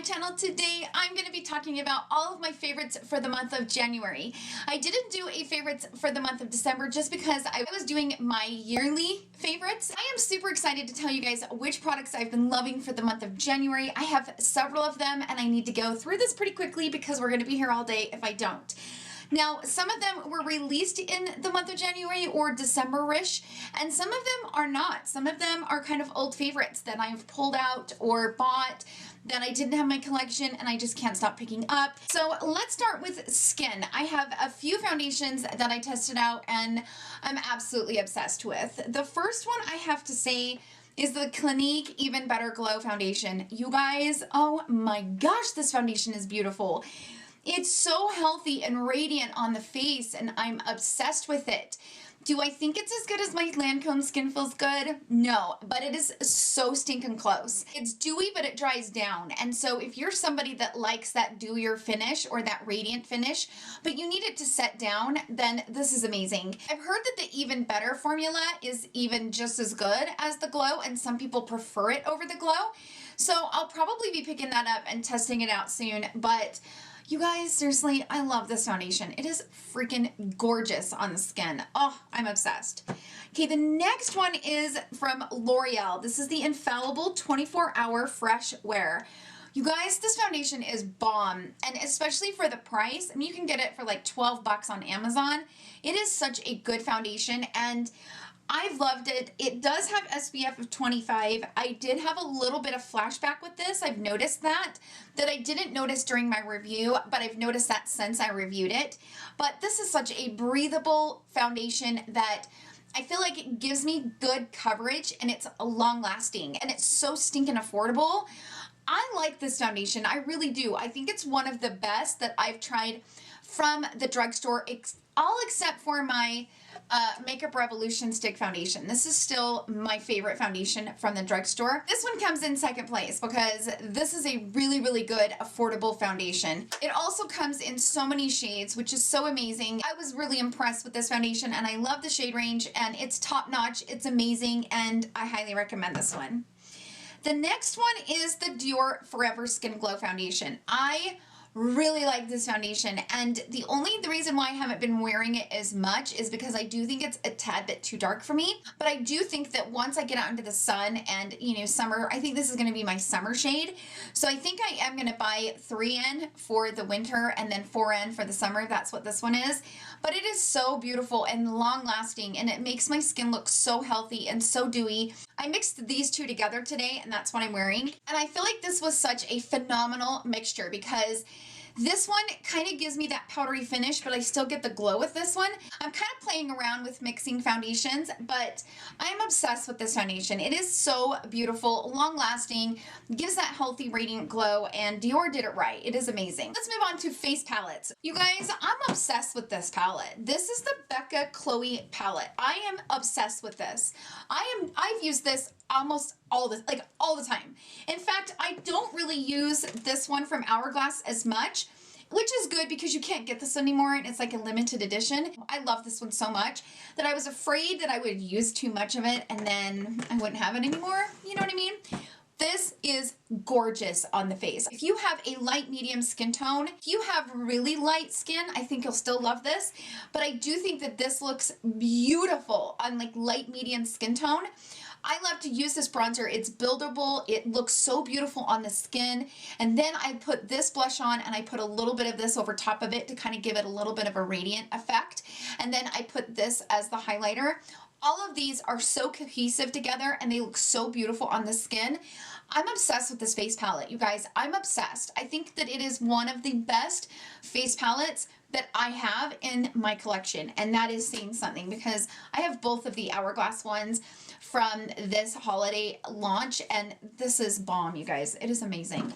channel. Today I'm going to be talking about all of my favorites for the month of January. I didn't do a favorites for the month of December just because I was doing my yearly favorites. I am super excited to tell you guys which products I've been loving for the month of January. I have several of them and I need to go through this pretty quickly because we're going to be here all day if I don't. Now, some of them were released in the month of January or December-ish, and some of them are not. Some of them are kind of old favorites that I've pulled out or bought that I didn't have in my collection and I just can't stop picking up. So let's start with skin. I have a few foundations that I tested out and I'm absolutely obsessed with. The first one I have to say is the Clinique Even Better Glow Foundation. You guys, oh my gosh, this foundation is beautiful. It's so healthy and radiant on the face and I'm obsessed with it. Do I think it's as good as my Lancome Skin Feels Good? No, but it is so stinking close. It's dewy, but it dries down. And so if you're somebody that likes that dewier finish or that radiant finish, but you need it to set down, then this is amazing. I've heard that the Even Better formula is even just as good as the Glow, and some people prefer it over the Glow. So I'll probably be picking that up and testing it out soon, but you guys, seriously, I love this foundation. It is freaking gorgeous on the skin. Oh, I'm obsessed. Okay, the next one is from L'Oreal. This is the Infallible 24-Hour Fresh Wear. You guys, this foundation is bomb, and especially for the price. I mean, you can get it for like 12 bucks on Amazon. It is such a good foundation, and I've loved it. It does have SPF of 25. I did have a little bit of flashback with this. I've noticed that I didn't notice during my review, but I've noticed that since I reviewed it. But this is such a breathable foundation that I feel like it gives me good coverage and it's long lasting and it's so stinking affordable. I like this foundation. I really do. I think it's one of the best that I've tried from the drugstore, all except for my Makeup Revolution Stick Foundation. This is still my favorite foundation from the drugstore. This one comes in second place because this is a really, really good affordable foundation. It also comes in so many shades, which is so amazing. I was really impressed with this foundation and I love the shade range and it's top notch. It's amazing and I highly recommend this one. The next one is the Dior Forever Skin Glow Foundation. I really like this foundation, and the reason why I haven't been wearing it as much is because I do think it's a tad bit too dark for me, but I do think that once I get out into the sun and, you know, summer, I think this is going to be my summer shade. So I think I am going to buy 3N for the winter and then 4N for the summer. That's what this one is. But it is so beautiful and long lasting, and it makes my skin look so healthy and so dewy. I mixed these two together today and that's what I'm wearing. And I feel like this was such a phenomenal mixture because this one kind of gives me that powdery finish, but I still get the glow with this one. I'm kind of playing around with mixing foundations, but I'm obsessed with this foundation. It is so beautiful, long lasting, gives that healthy, radiant glow, and Dior did it right. It is amazing. Let's move on to face palettes. You guys, I'm obsessed with this palette. This is the Becca Khloe palette. I am obsessed with this. I've used this almost all the time. In fact, I don't really use this one from Hourglass as much, which is good because you can't get this anymore and it's like a limited edition. I love this one so much that I was afraid that I would use too much of it and then I wouldn't have it anymore. You know what I mean? This is gorgeous on the face. If you have a light medium skin tone, if you have really light skin, I think you'll still love this. But I do think that this looks beautiful on like light medium skin tone. I love to use this bronzer. It's buildable. It looks so beautiful on the skin. And then I put this blush on and I put a little bit of this over top of it to kind of give it a little bit of a radiant effect. And then I put this as the highlighter. All of these are so cohesive together and they look so beautiful on the skin. I'm obsessed with this face palette, you guys. I'm obsessed. I think that it is one of the best face palettes that I have in my collection, and that is saying something because I have both of the Hourglass ones from this holiday launch, and this is bomb, you guys. It is amazing.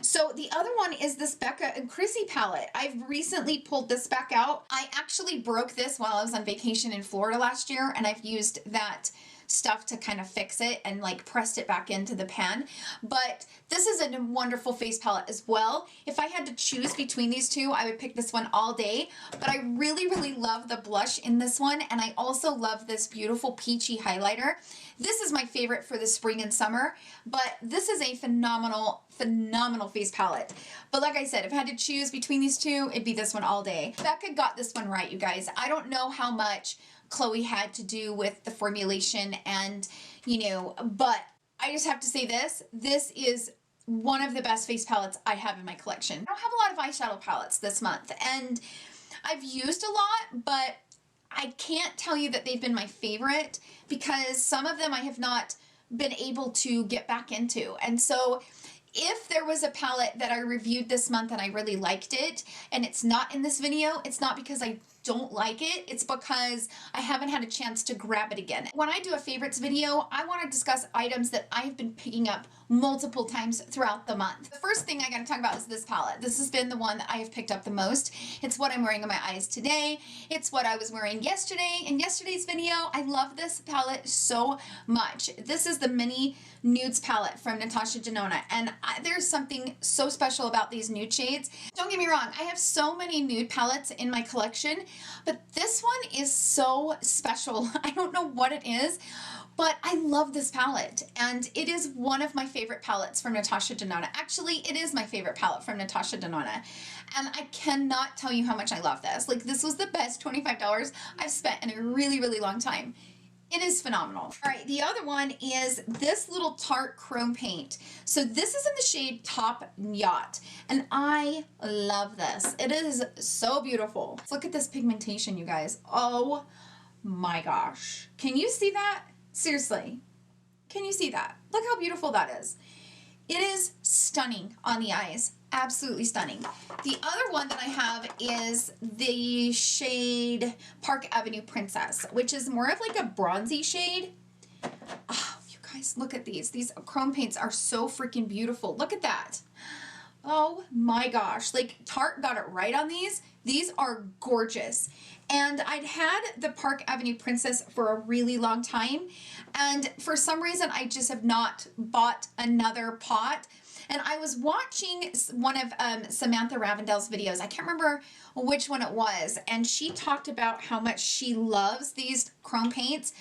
So the other one is this Becca and Chrissy palette. I've recently pulled this back out. I actually broke this while I was on vacation in Florida last year, and I've used that stuff to kind of fix it and like pressed it back into the pan. But this is a wonderful face palette as well. If I had to choose between these two, I would pick this one all day. But I really, really love the blush in this one. And I also love this beautiful peachy highlighter. This is my favorite for the spring and summer, but this is a phenomenal, phenomenal face palette. But like I said, if I had to choose between these two, it'd be this one all day. Becca got this one right, you guys. I don't know how much Khloe had to do with the formulation and, you know, but I just have to say this is one of the best face palettes I have in my collection. I don't have a lot of eyeshadow palettes this month, and I've used a lot, but I can't tell you that they've been my favorite because some of them I have not been able to get back into. And so if there was a palette that I reviewed this month and I really liked it and it's not in this video, it's not because I don't like it, it's because I haven't had a chance to grab it again. When I do a favorites video, I want to discuss items that I've been picking up multiple times throughout the month. The first thing I got to talk about is this palette. This has been the one that I have picked up the most. It's what I'm wearing on my eyes today. It's what I was wearing yesterday in yesterday's video. I love this palette so much. This is the mini nudes palette from Natasha Denona, and there's something so special about these nude shades. Don't get me wrong, I have so many nude palettes in my collection, but this one is so special. I don't know what it is, but I love this palette, and it is one of my favorite palettes from Natasha Denona. Actually, it is my favorite palette from Natasha Denona, and I cannot tell you how much I love this. Like, this was the best $25 I've spent in a really, really long time. It is phenomenal. All right, the other one is this little Tarte chrome paint. So this is in the shade Top Yacht, and I love this. It is so beautiful. Look at this pigmentation, you guys. Oh my gosh. Can you see that? Seriously, can you see that? Look how beautiful that is. It is stunning on the eyes. Absolutely stunning. The other one that I have is the shade Park Avenue Princess, which is more of like a bronzy shade. Oh, you guys, look at these. These chrome paints are so freaking beautiful. Look at that. Oh my gosh. Like, Tarte got it right on these. These are gorgeous. And I'd had the Park Avenue Princess for a really long time, and for some reason I just have not bought another pot. And I was watching one of Samantha Ravendell's videos. I can't remember which one it was. And she talked about how much she loves these chrome paints.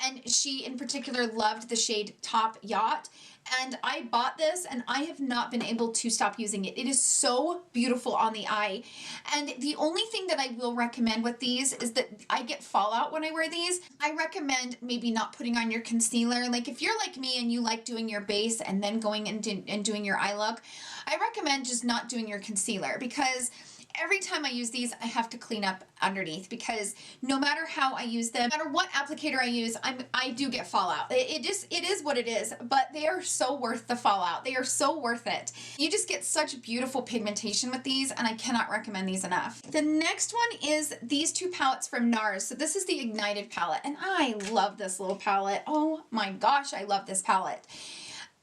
And she in particular loved the shade Top Yacht. And I bought this and I have not been able to stop using it. It is so beautiful on the eye. And the only thing that I will recommend with these is that I get fallout when I wear these. I recommend maybe not putting on your concealer. Like, if you're like me and you like doing your base and then going and doing your eye look, I recommend just not doing your concealer, because every time I use these, I have to clean up underneath, because no matter how I use them, no matter what applicator I use, I do get fallout. It is what it is, but they are so worth the fallout. They are so worth it. You just get such beautiful pigmentation with these, and I cannot recommend these enough. The next one is these two palettes from Nars. So this is the Ignited palette, and I love this little palette. Oh my gosh, I love this palette.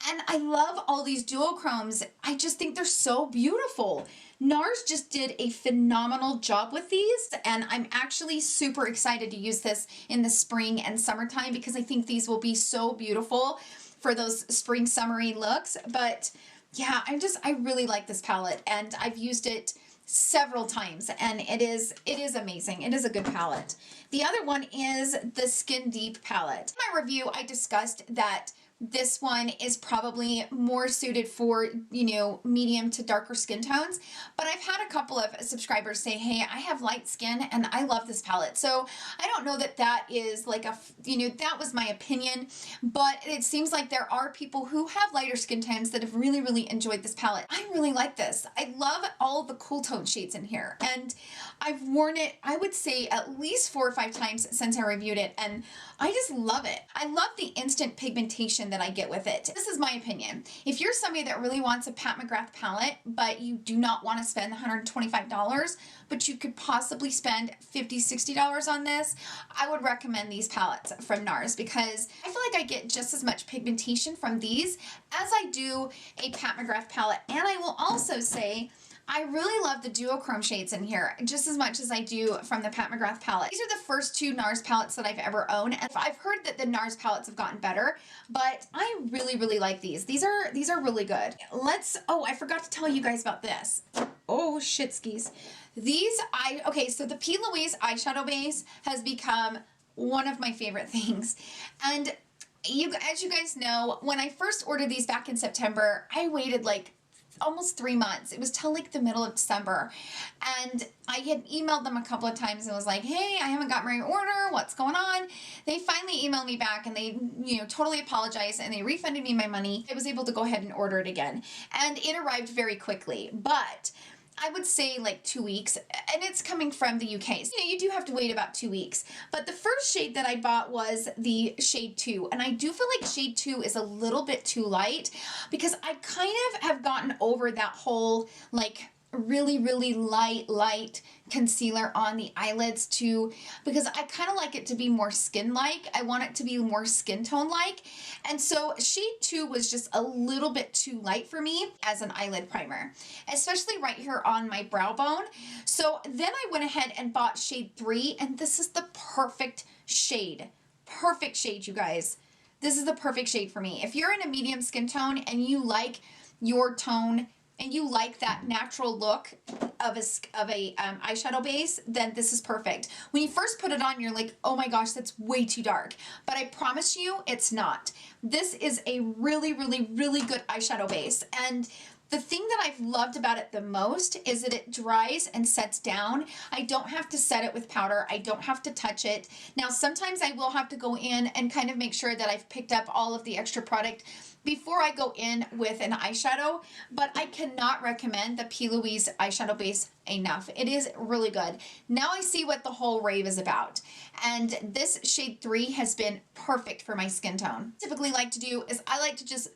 And I love all these duochromes. I just think they're so beautiful. Nars just did a phenomenal job with these, and I'm actually super excited to use this in the spring and summertime, because I think these will be so beautiful for those spring summery looks. But yeah, I really like this palette, and I've used it several times, and it is amazing. It is a good palette. The other one is the Skin Deep palette. In my review, I discussed that this one is probably more suited for, you know, medium to darker skin tones. But I've had a couple of subscribers say, hey, I have light skin and I love this palette. So I don't know that that is like a, you know, that was my opinion. But it seems like there are people who have lighter skin tones that have really, really enjoyed this palette. I really like this. I love all the cool tone shades in here. And I've worn it, I would say, at least 4 or 5 times since I reviewed it. And I just love it. I love the instant pigmentation that I get with it. This is my opinion. If you're somebody that really wants a Pat McGrath palette, but you do not want to spend $125, but you could possibly spend $50, $60 on this, I would recommend these palettes from Nars, because I feel like I get just as much pigmentation from these as I do a Pat McGrath palette. And I will also say, I really love the duochrome shades in here just as much as I do from the Pat McGrath palette. These are the first two Nars palettes that I've ever owned, and I've heard that the Nars palettes have gotten better, but I really, really like these. These are really good. Oh, I forgot to tell you guys about this. Oh, shit skis. Okay, so the P.Louise eyeshadow base has become one of my favorite things. And as you guys know, when I first ordered these back in September, I waited like almost 3 months. It was till like the middle of December. And I had emailed them a couple of times and was like, hey, I haven't got my order. What's going on? They finally emailed me back and they, totally apologized and they refunded me my money. I was able to go ahead and order it again. And it arrived very quickly. But I would say like 2 weeks, and it's coming from the UK. So, you do have to wait about 2 weeks. But the first shade that I bought was the shade 2, and I do feel like shade 2 is a little bit too light because I kind of have gotten over that whole like really, really light concealer on the eyelids because I kind of like it to be more skin-like. I want it to be more skin tone-like. And so shade 2 was just a little bit too light for me as an eyelid primer, especially right here on my brow bone. So then I went ahead and bought shade 3, and this is the perfect shade. Perfect shade, you guys. This is the perfect shade for me. If you're in a medium skin tone and you like your tone and you like that natural look of a eyeshadow base, then this is perfect. When you first put it on, you're like, oh my gosh, that's way too dark. But I promise you, it's not. This is a really, really, really good eyeshadow base. And the thing that I've loved about it the most is that it dries and sets down. I don't have to set it with powder. I don't have to touch it. Now, sometimes I will have to go in and kind of make sure that I've picked up all of the extra product before I go in with an eyeshadow, but I cannot recommend the P.Louise eyeshadow base enough. It is really good. Now I see what the whole rave is about. And this shade 3 has been perfect for my skin tone. Typically like to do is I like to just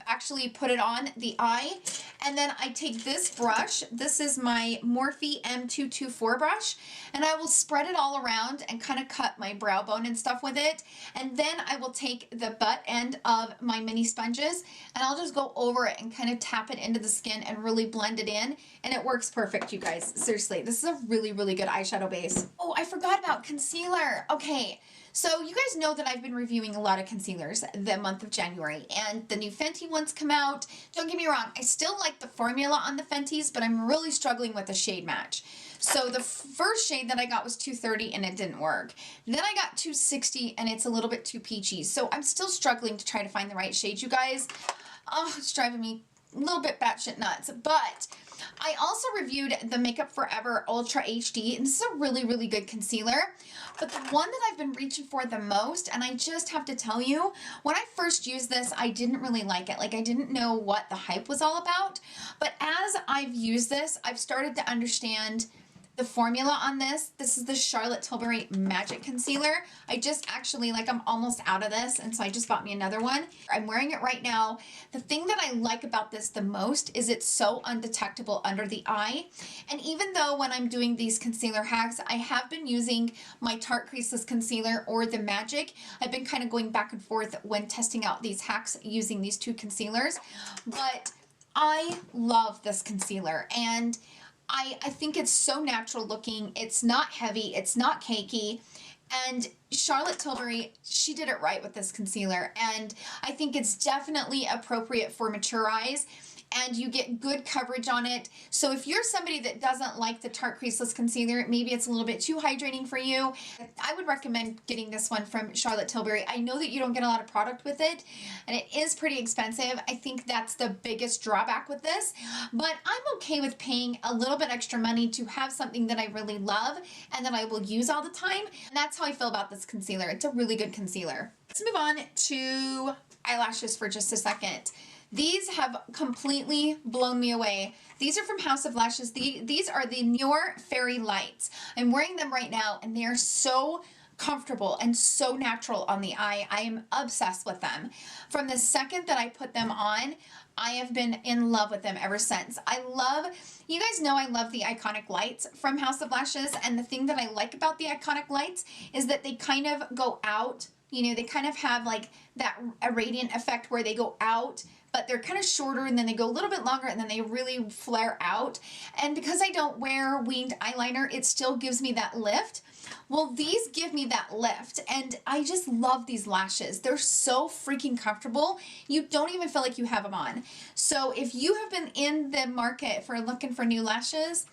actually put it on the eye, and then I take this brush. This is my Morphe M224 brush, and I will spread it all around and kind of cut my brow bone and stuff with it. And then I will take the butt end of my mini sponges and I'll just go over it and kind of tap it into the skin and really blend it in, and it works perfect, you guys. Seriously, this is a really, really good eyeshadow base. Oh, I forgot about concealer. Okay. So you guys know that I've been reviewing a lot of concealers the month of January, and the new Fenty ones come out. Don't get me wrong, I still like the formula on the Fenties, but I'm really struggling with the shade match. So the first shade that I got was 230 and it didn't work. Then I got 260 and it's a little bit too peachy. So I'm still struggling to try to find the right shade, you guys. Oh, it's driving me a little bit batshit nuts. But I also reviewed the Makeup Forever Ultra HD, and this is a really, really good concealer. But the one that I've been reaching for the most, and I just have to tell you, when I first used this, I didn't really like it. Like, I didn't know what the hype was all about. But as I've used this, I've started to understand the formula on this. This is the Charlotte Tilbury Magic Concealer. I just actually, I'm almost out of this, and so I just bought me another one. I'm wearing it right now. The thing that I like about this the most is it's so undetectable under the eye. And even though when I'm doing these concealer hacks, I have been using my Tarte Creaseless Concealer or the Magic. I've been kind of going back and forth when testing out these hacks using these two concealers. But I love this concealer, and I think it's so natural looking. It's not heavy. It's not cakey. And Charlotte Tilbury, she did it right with this concealer. And I think it's definitely appropriate for mature eyes. And you get good coverage on it. So if you're somebody that doesn't like the Tarte Creaseless Concealer, maybe it's a little bit too hydrating for you, I would recommend getting this one from Charlotte Tilbury. I know that you don't get a lot of product with it, and it is pretty expensive. I think that's the biggest drawback with this, but I'm okay with paying a little bit extra money to have something that I really love and that I will use all the time. And that's how I feel about this concealer. It's a really good concealer. Let's move on to eyelashes for just a second. These have completely blown me away. These are from House of Lashes. These are the Noir Fairy Lights. I'm wearing them right now, and they are so comfortable and so natural on the eye. I am obsessed with them. From the second that I put them on, I have been in love with them ever since. You guys know I love the iconic lights from House of Lashes, and the thing that I like about the iconic lights is that they kind of go out. They kind of have like that a radiant effect where they go out, but they're kind of shorter and then they go a little bit longer and then they really flare out. And because I don't wear winged eyeliner, it still gives me that lift. Well, these give me that lift, and I just love these lashes. They're so freaking comfortable. You don't even feel like you have them on. So if you have been in the market for looking for new lashes,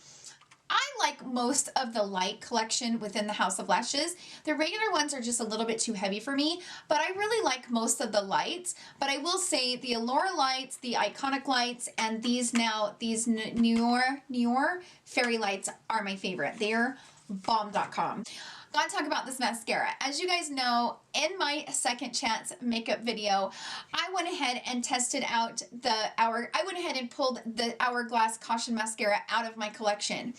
I like most of the light collection within the House of Lashes. The regular ones are just a little bit too heavy for me, but I really like most of the lights. But I will say the Allure lights, the Iconic lights, and these Noir fairy lights are my favorite. They're bomb.com. Gotta talk about this mascara. As you guys know, in my second chance makeup video, I went ahead and tested out I went ahead and pulled the Hourglass Caution Mascara out of my collection.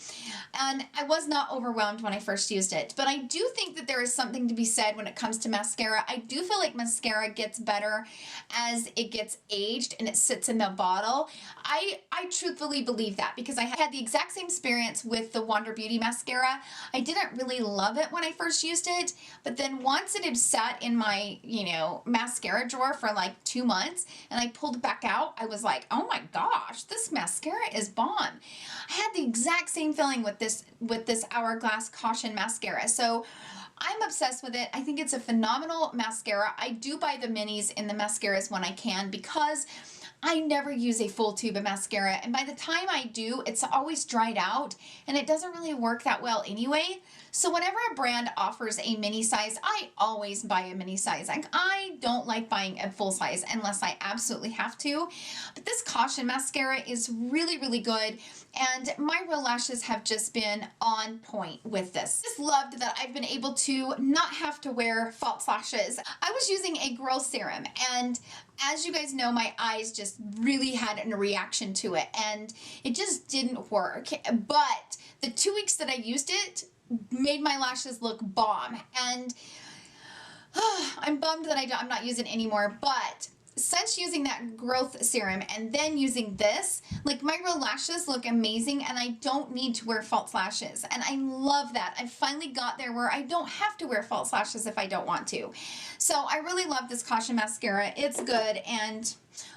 And I was not overwhelmed when I first used it. But I do think that there is something to be said when it comes to mascara. I do feel like mascara gets better as it gets aged and it sits in the bottle. I truthfully believe that because I had the exact same experience with the Wander Beauty mascara. I didn't really love it when I first used it, but then once it had sat in my, mascara drawer for like 2 months and I pulled it back out, I was like, oh my gosh, this mascara is bomb. I had the exact same feeling with this Hourglass Caution mascara. So I'm obsessed with it. I think it's a phenomenal mascara. I do buy the minis in the mascaras when I can because I never use a full tube of mascara, and by the time I do, it's always dried out and it doesn't really work that well anyway. So whenever a brand offers a mini size, I always buy a mini size. I don't like buying a full size unless I absolutely have to. But this Caution mascara is really, really good, and my real lashes have just been on point with this. Just loved that I've been able to not have to wear false lashes. I was using a Girl Serum, and as you guys know, my eyes just really had a reaction to it, and it just didn't work. But the 2 weeks that I used it made my lashes look bomb, and I'm bummed that I'm not using it anymore. But since using that growth serum and then using this, like, my real lashes look amazing and I don't need to wear false lashes, and I love that. I finally got there where I don't have to wear false lashes if I don't want to. So I really love this Caution mascara. It's good, and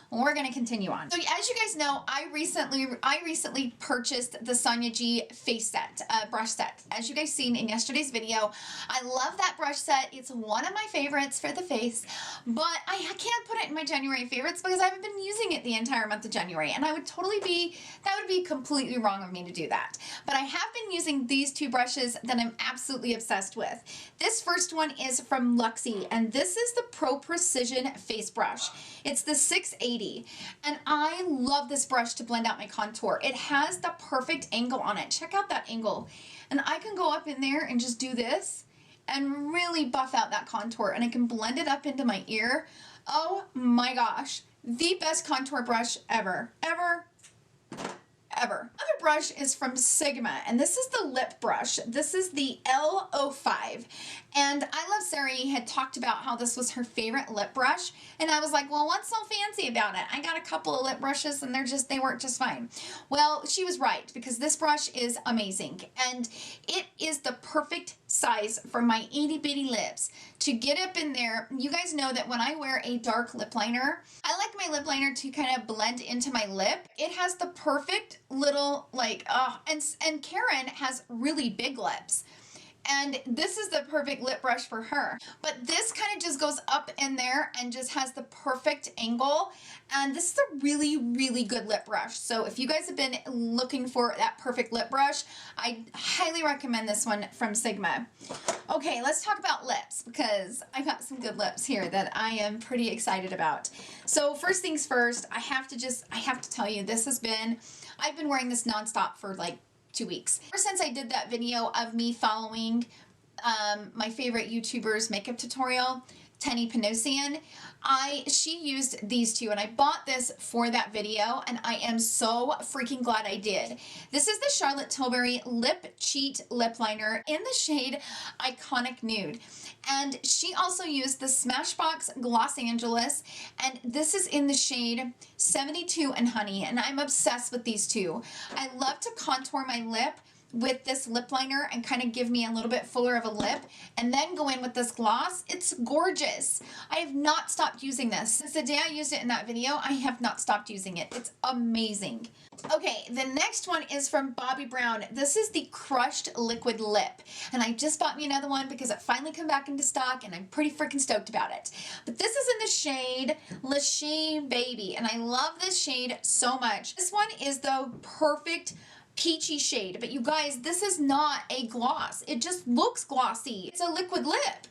we're going to continue on. So as you guys know, I recently purchased the Sonia G face set, brush set. As you guys seen in yesterday's video, I love that brush set. It's one of my favorites for the face, but I can't put it in my January favorites because I haven't been using it the entire month of January, and that would be completely wrong of me to do that. But I have been using these two brushes that I'm absolutely obsessed with. This first one is from LUXIE, and this is the Pro Precision Face Brush. It's the 680, and I love this brush to blend out my contour. It has the perfect angle on it. Check out that angle. And I can go up in there and just do this and really buff out that contour, and I can blend it up into my ear. Oh my gosh, the best contour brush ever. Other brush is from Sigma, and this is the lip brush. This is the L05, and I Love Sari had talked about how this was her favorite lip brush, and I was like, well, what's so fancy about it? I got a couple of lip brushes and they work just fine. Well, she was right, because this brush is amazing, and it is the perfect size for my itty bitty lips to get up in there. You guys know that when I wear a dark lip liner, I like my lip liner to kind of blend into my lip. It has the perfect little, and Karen has really big lips, and this is the perfect lip brush for her. But this kind of just goes up in there and just has the perfect angle, and this is a really, really good lip brush. So if you guys have been looking for that perfect lip brush, I highly recommend this one from Sigma. Okay, let's talk about lips, because I got some good lips here that I am pretty excited about. So first things first, I have to tell you, I've been wearing this nonstop for like 2 weeks. Ever since I did that video of me following my favorite YouTuber's makeup tutorial, Tenny Panosian, she used these two, and I bought this for that video, and I am so freaking glad I did. This is the Charlotte Tilbury Lip Cheat Lip Liner in the shade Iconic Nude. And she also used the Smashbox Gloss Angeles, and this is in the shade 72 and Honey, and I'm obsessed with these two. I love to contour my lip with this lip liner and kind of give me a little bit fuller of a lip, and then go in with this gloss. It's gorgeous. I have not stopped using this. Since the day I used it in that video, I have not stopped using it. It's amazing. Okay, the next one is from Bobbi Brown. This is the Crushed Liquid Lip, and I just bought me another one because it finally came back into stock, and I'm pretty freaking stoked about it. But this is in the shade LYCHEE Baby, and I love this shade so much. This one is the perfect peachy shade, but you guys, this is not a gloss. It just looks glossy. It's a liquid lip,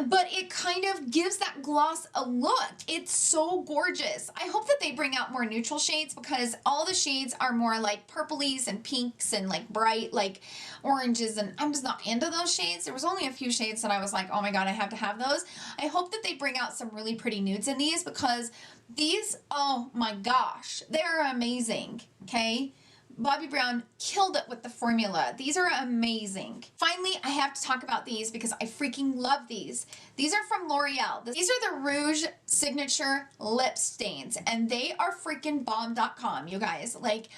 but it kind of gives that gloss a look. It's so gorgeous. I hope that they bring out more neutral shades, because all the shades are more like purplies and pinks and like bright like oranges, and I'm just not into those shades. There was only a few shades that I was like, oh my god, I have to have those. I hope that they bring out some really pretty nudes in these, because these, oh my gosh, they're amazing. Okay, Bobbi Brown killed it with the formula. These are amazing. Finally, I have to talk about these because I freaking love these. These are from L'Oreal. These are the Rouge Signature Lip Stains, and they are freaking bomb.com, you guys. Like,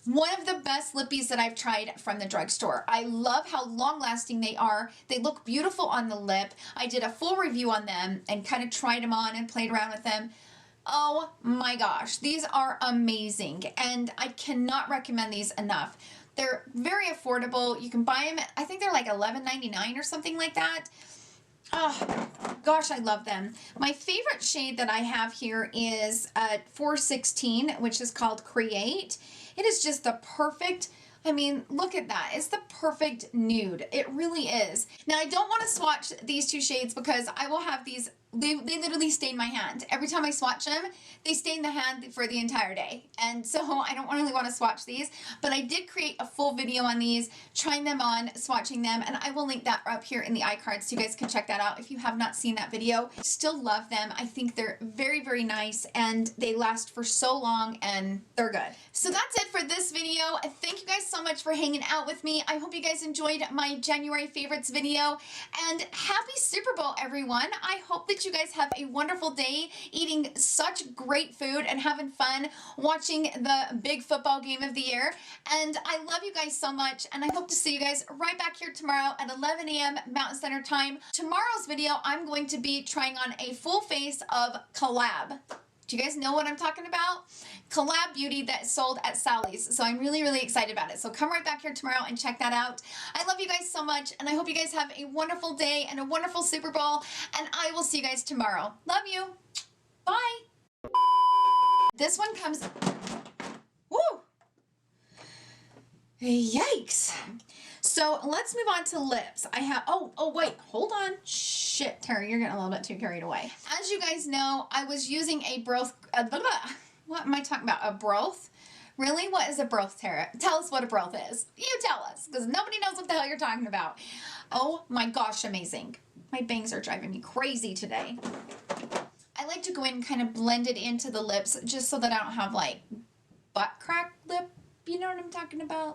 one of the best lippies that I've tried from the drugstore. I love how long lasting they are. They look beautiful on the lip. I did a full review on them and kind of tried them on and played around with them. Oh my gosh, these are amazing, and I cannot recommend these enough. They're very affordable. You can buy them, I think they're like $11.99 or something like that. Oh gosh, I love them. My favorite shade that I have here is 416, which is called Create. It is just the perfect, I mean, look at that. It's the perfect nude. It really is. Now, I don't want to swatch these two shades because I will have these, they literally stain my hand. Every time I swatch them, they stain the hand for the entire day. And so I don't really want to swatch these, but I did create a full video on these, trying them on, swatching them, and I will link that up here in the iCards so you guys can check that out if you have not seen that video. I still love them. I think they're very, very nice, and they last for so long, and they're good. So that's it for this video. Thank you guys so much for hanging out with me. I hope you guys enjoyed my January favorites video, and happy Super Bowl, everyone. I hope that you guys have a wonderful day eating such great food and having fun watching the big football game of the year. And I love you guys so much, and I hope to see you guys right back here tomorrow at 11 a.m. Mountain Standard Time. Tomorrow's video, I'm going to be trying on a full face of Collab. Do you guys know what I'm talking about? Collab Beauty that sold at Sally's. So I'm really, really excited about it. So come right back here tomorrow and check that out. I love you guys so much, and I hope you guys have a wonderful day and a wonderful Super Bowl, and I will see you guys tomorrow. Love you. Bye. This one comes... Woo! Yikes. So let's move on to lips. I have, oh wait, hold on. Shit, Terry, you're getting a little bit too carried away. As you guys know, I was using a broth, what am I talking about? A broth? Really? What is a broth, Tara? Tell us what a broth is. You tell us, because nobody knows what the hell you're talking about. Oh my gosh, amazing. My bangs are driving me crazy today. I like to go in and kind of blend it into the lips just so that I don't have like butt crack lip. You know what I'm talking about?